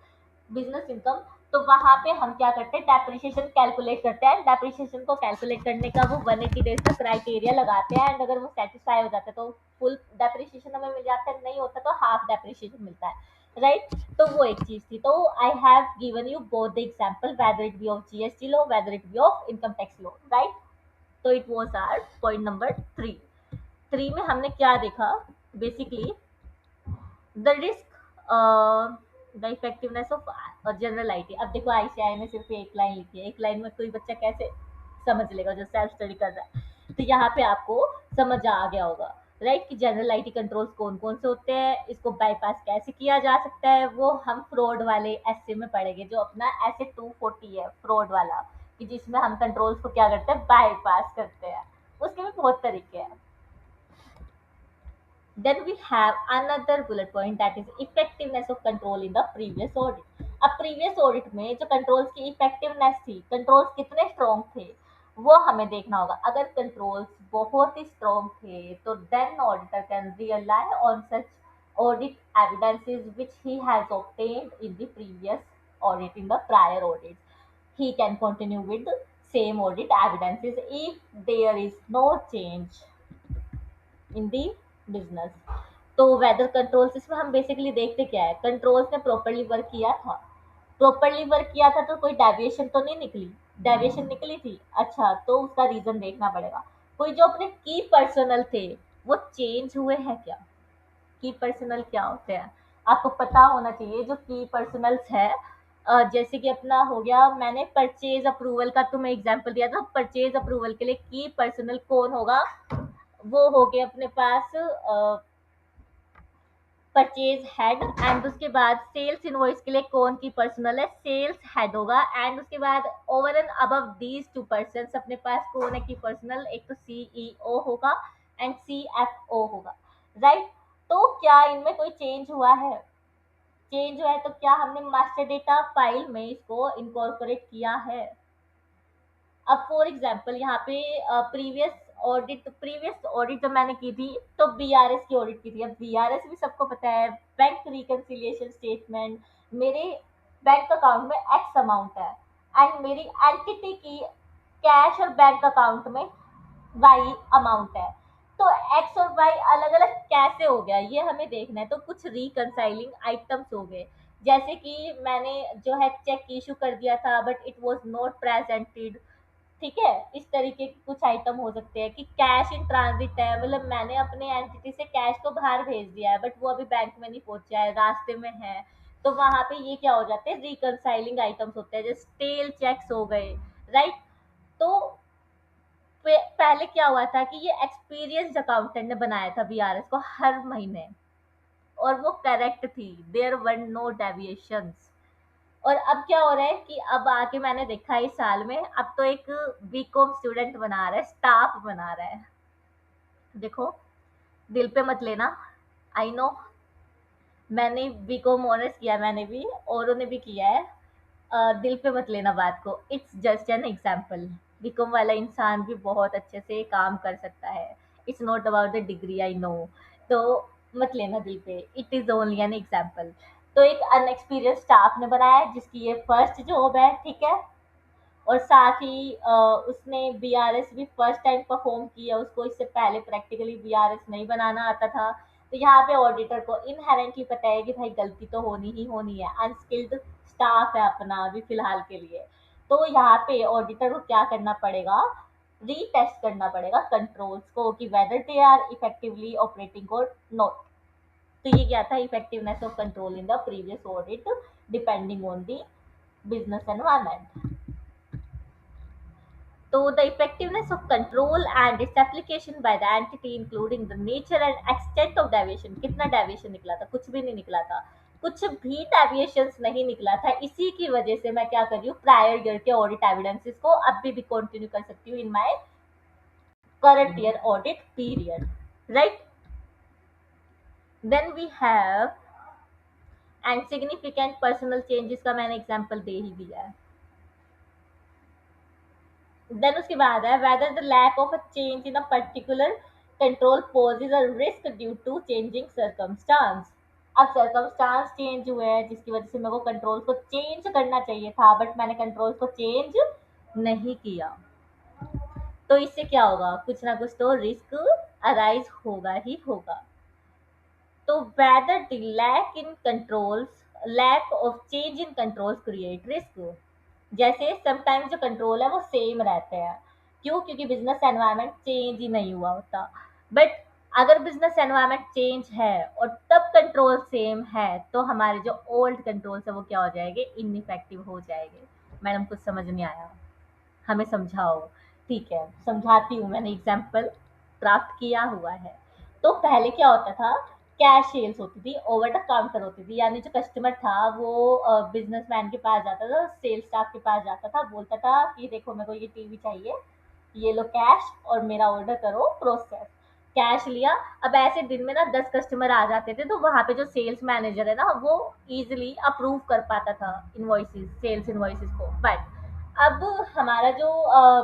business income, तो वहां पे हम क्या करते हैं, डेप्रिसिएशन कैलकुलेट करते हैं। डेप्रिसिएशन को कैलकुलेट करने का वो 180 डेज का क्राइटेरिया लगाते हैं, एंड अगर वो सेटिस्फाई हो जाता है तो फुल डेप्रिसिएशन हमें मिल जाता है, नहीं होता तो हाफ डेप्रिसिएशन मिलता है, राइट? तो वो एक चीज थी। तो I have given you both the example, whether it be of GST law, whether it be of income tax law, right? तो it was our point number 3। 3 में हमने क्या देखा, basically the risk, the effectiveness of general IT. अब देखो ICI ने सिर्फ एक लाइन लिखी है, एक लाइन में कोई बच्चा कैसे समझ लेगा जो सेल्फ स्टडी कर रहा है? तो यहाँ पे आपको समझ आ गया होगा, राइट, कि जनरल आईटी कंट्रोल्स कौन कौन से होते हैं, इसको बाईपास कैसे किया जा सकता है, वो हम फ्रॉड वाले एसए में पढ़ेंगे, जो अपना एसए 240 है फ्रॉड वाला, कि जिसमें हम कंट्रोल्स को क्या करते हैं, बाईपास करते हैं। उसके भी बहुत तरीके हैं। Then we have another bullet point, that is effectiveness of control in the previous audit. अब previous audit में जो controls की effectiveness थी, controls कितने strong थे, वो हमें देखना होगा। अगर controls बहुत ही strong थे तो then auditor can rely on such audit evidences which he has obtained in the previous audit, in the prior audit. He can continue with same audit evidences if there is no change in the business. तो weather controls इसमें हम basically देखते क्या है, controls ने properly work किया था, properly work किया था तो कोई डेविएशन तो नहीं निकली, डेविएशन निकली थी, अच्छा तो उसका रीजन देखना पड़ेगा। कोई जो अपने की पर्सनल थे वो चेंज हुए हैं क्या, की पर्सनल क्या होते हैं आपको पता होना चाहिए। जो की पर्सनल्स है, जैसे कि अपना हो गया, मैंने परचेज अप्रूवल का तुम्हें एग्जांपल दिया था, परचेज अप्रूवल के लिए की पर्सनल कौन होगा, वो हो गए अपने पास परचेज हेड, एंड उसके बाद सेल्स इनवॉइस के लिए कौन की पर्सनल है, सेल्स हेड होगा, एंड उसके बाद over and above these two person अपने पास कौन है की पर्सनल, एक तो सीईओ होगा एंड सीएफओ होगा, राइट। तो क्या इनमें कोई चेंज हुआ है, चेंज हुआ है तो क्या हमने मास्टर डेटा फाइल में इसको इनकॉर्पोरेट किया है। अब फॉर एग्जांपल यहाँ पे प्रीवियस ऑडिट जब मैंने की थी तो बीआरएस की ऑडिट की थी। अब बीआरएस भी सबको पता है, बैंक रिकंसिलिएशन स्टेटमेंट, मेरे बैंक अकाउंट में एक्स अमाउंट है एंड मेरी एंटिटी की कैश और बैंक अकाउंट में वाई अमाउंट है, तो एक्स और वाई अलग अलग कैसे हो गया ये हमें देखना है। तो कुछ रिकंसाइलिंग आइटम्स हो गए, जैसे कि मैंने जो है चेक इशू कर दिया था but it was not presented, ठीक है। इस तरीके के कुछ आइटम हो सकते हैं कि कैश इन ट्रांजिट है, मतलब मैंने अपने एंटिटी से कैश को बाहर भेज दिया है बट वो अभी बैंक में नहीं पहुंचा है, रास्ते में है, तो वहां पे ये क्या हो जाते हैं, रिकंसाइलिंग आइटम्स होते हैं, जैसे टेल चेक्स हो गए, राइट। तो पहले क्या हुआ था कि ये एक्सपीरियंस्ड अकाउंटेंट ने बनाया था बीआरएस को हर महीने, और वो करेक्ट थी, देयर वर नो डेविएशंस। और अब क्या हो रहा है कि अब आके मैंने देखा है इस साल में, अब तो एक बीकॉम स्टूडेंट बना रहा है, स्टाफ बना रहा है, देखो, दिल पे मत लेना, आई नो, मैंने बीकॉम ऑनर्स किया, मैंने भी, औरों ने भी किया है, दिल पे मत लेना बात को, it's just an example. BCom वाला इंसान भी बहुत अच्छे से काम कर सकता है, it's not about the degree, I know, तो मत लेना दिल पे, it is only an example. तो एक अनएक्सपीरियंस स्टाफ ने बनाया है जिसकी ये फर्स्ट जॉब है, ठीक है, और साथ ही उसने बीआरएस भी फर्स्ट टाइम परफॉर्म किया, उसको इससे पहले प्रैक्टिकली बीआरएस नहीं बनाना आता था। तो यहाँ पे ऑडिटर को इनहेरेंटली पता है कि भाई गलती तो होनी ही होनी है, अनस्किल्ड स्टाफ है अपना अभी फिलहाल के लिए, तो यहाँ पे ऑडिटर को क्या करना पड़ेगा, रीटेस्ट करना पड़ेगा कंट्रोल्स को कि whether they are effectively operating और नॉट। तो ये क्या था, effectiveness of control in the previous audit depending on the business environment. So the effectiveness of control and its application by the entity including the nature and extent of deviation, कितना deviation निकला था, कुछ भी नहीं निकला था, कुछ भी deviations नहीं निकला था, इसी की वजह से मैं क्या कर रही हूँ, प्रायर ईयर के ऑडिट एविडेंसेस को अब भी कंटिन्यू कर सकती हूँ in my current year audit period, right. Then we have and significant personal changes का मैंने एग्जांपल दे ही दिया है। देन उसके बाद है whether the lack of a change in a particular control poses a risk due to changing circumstance. अब circumstance change हुए हैं जिसकी वजह से मेरे को कंट्रोल को चेंज करना चाहिए था बट मैंने कंट्रोल को चेंज नहीं किया, तो इससे क्या होगा, कुछ ना कुछ तो रिस्क अराइज होगा ही होगा। तो whether the lack of change in controls create risk, जैसे समटाइम्स जो कंट्रोल है वो सेम रहते हैं, क्यों, क्योंकि बिजनेस एनवायरनमेंट चेंज ही नहीं हुआ होता, बट अगर बिजनेस एनवायरनमेंट चेंज है और तब कंट्रोल सेम है तो हमारे जो ओल्ड कंट्रोल्स है वो क्या हो जाएंगे, इनइफेक्टिव हो जाएंगे। मैडम कुछ समझ नहीं आया, हमें समझाओ, ठीक है समझाती हूँ, मैंने एग्जाम्पल क्राफ्ट किया हुआ है। तो पहले क्या होता था, कैश सेल्स होती थी, ओवर द काउंटर होती थी, यानी जो कस्टमर था वो बिजनेसमैन के पास जाता था, सेल्स स्टाफ के पास जाता था, बोलता था कि देखो मेरे को ये टीवी चाहिए, ये लो कैश और मेरा ऑर्डर करो प्रोसेस, कैश लिया। अब ऐसे दिन में ना 10 कस्टमर आ जाते थे तो वहां पे जो सेल्स मैनेजर है ना वो इजिली अप्रूव कर पाता था इनवॉइसेस, सेल्स इनवॉइसेस को, बट अब हमारा जो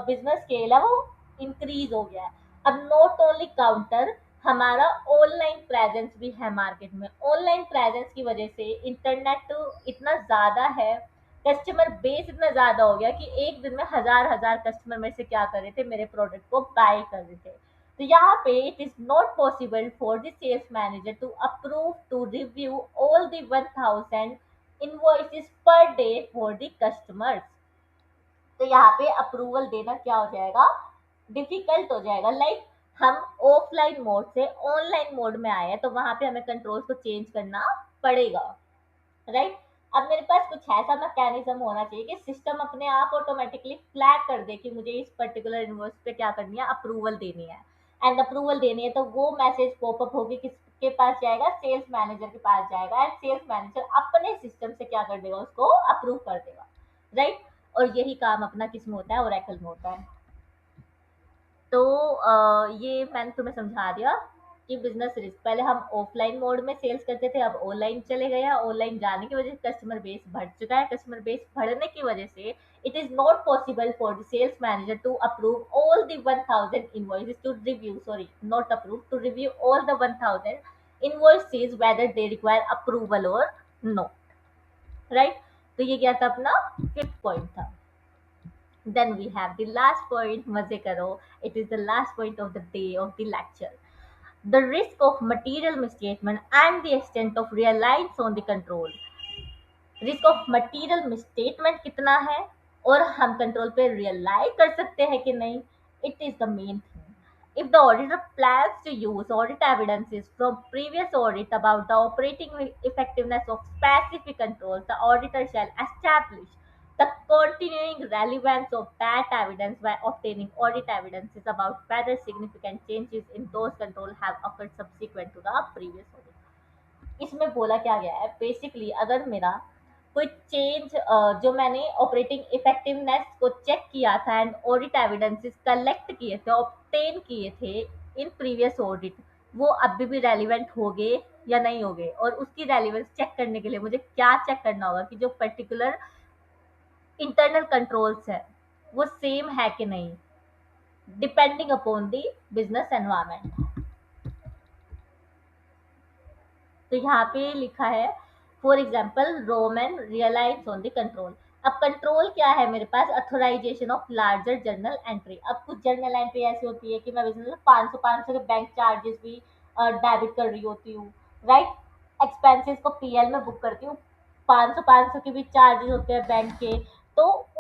बिजनेस स्केल है वो इंक्रीज हो गया है। अब नॉट ओनली काउंटर, हमारा ऑनलाइन प्रेजेंस भी है मार्केट में, ऑनलाइन प्रेजेंस की वजह से इंटरनेट इतना ज़्यादा है, कस्टमर बेस इतना ज्यादा हो गया कि एक दिन में हजार हजार कस्टमर मेरे से क्या कर रहे थे, मेरे प्रोडक्ट को बाय कर रहे थे। तो यहाँ पे it is not possible for the sales manager to approve to review all the 1000 invoices per day for the customers. तो यहाँ पे अप्रूवल देना क्या हो जाएगा, डिफिकल्ट हो जाएगा। लाइक हम ऑफलाइन मोड से ऑनलाइन मोड में आए हैं, तो वहां पे हमें कंट्रोल्स को चेंज करना पड़ेगा, राइट। अब मेरे पास कुछ ऐसा मैकेनिज्म होना चाहिए कि सिस्टम अपने आप ऑटोमेटिकली फ्लैग कर दे कि मुझे इस पर्टिकुलर इनवॉइस पे क्या करनी है, अप्रूवल देनी है। एंड अप्रूवल देनी है तो वो मैसेज पॉपअप होगी किसके पास जाएगा, सेल्स मैनेजर के पास जाएगा, एंड सेल्स मैनेजर अपने सिस्टम से क्या कर देगा, उसको अप्रूव कर देगा, राइट। और यही काम अपना किस में होता है, ओरेकल में होता है। तो ये मैंने तुम्हें समझा दिया कि बिजनेस रिस्क, पहले हम ऑफलाइन मोड में सेल्स करते थे, अब ऑनलाइन चले गए हैं। ऑनलाइन जाने की वजह से कस्टमर बेस बढ़ चुका है, कस्टमर बेस बढ़ने की वजह से it is not possible for the sales manager to approve all the 1000 invoices, to review, sorry not approve, to review all the 1000 invoices whether they require approval और no, right. तो ये क्या था, अपना फिफ्थ पॉइंट था। Then we have the last point, मजे करो. It is the last point of the day of the lecture. The risk of material misstatement and the extent of reliance on the control. Risk of material misstatement कितना है, और हम control पे रियलाई कर सकते हैं कि नहीं, it is the main thing. If the auditor plans to use audit evidences from previous audit about the operating effectiveness of specific controls, the auditor shall establish the continuing relevance of that evidence by obtaining audit evidences about whether significant changes in those controls have occurred subsequent to the previous audit। इसमें बोला क्या गया है, basically अगर मेरा कोई change, जो मैंने ऑपरेटिंग इफेक्टिवनेस को चेक किया था एंड ऑडिट एविडेंसेस कलेक्ट किए थे, ऑब्टेन किए थे इन प्रीवियस ऑडिट, वो अभी भी रेलिवेंट हो गए या नहीं हो गए, और उसकी रेलिवेंस चेक करने के लिए मुझे क्या चेक करना होगा कि जो पर्टिकुलर इंटरनल कंट्रोल्स है वो सेम है कि नहीं, depending upon the business environment. तो यहाँ पे लिखा है, for example roman realize on the control. अब कंट्रोल क्या है मेरे पास, authorization of larger journal entry. अब कुछ जर्नल एंट्री ऐसी होती है कि मैं बिजनेस में 500 के बैंक चार्जेस भी डेबिट कर रही होती हूँ, राइट। एक्सपेंसेस को पीएल में बुक करती हूँ, 500 की भी चार्जेस होते हैं बैंक के। तो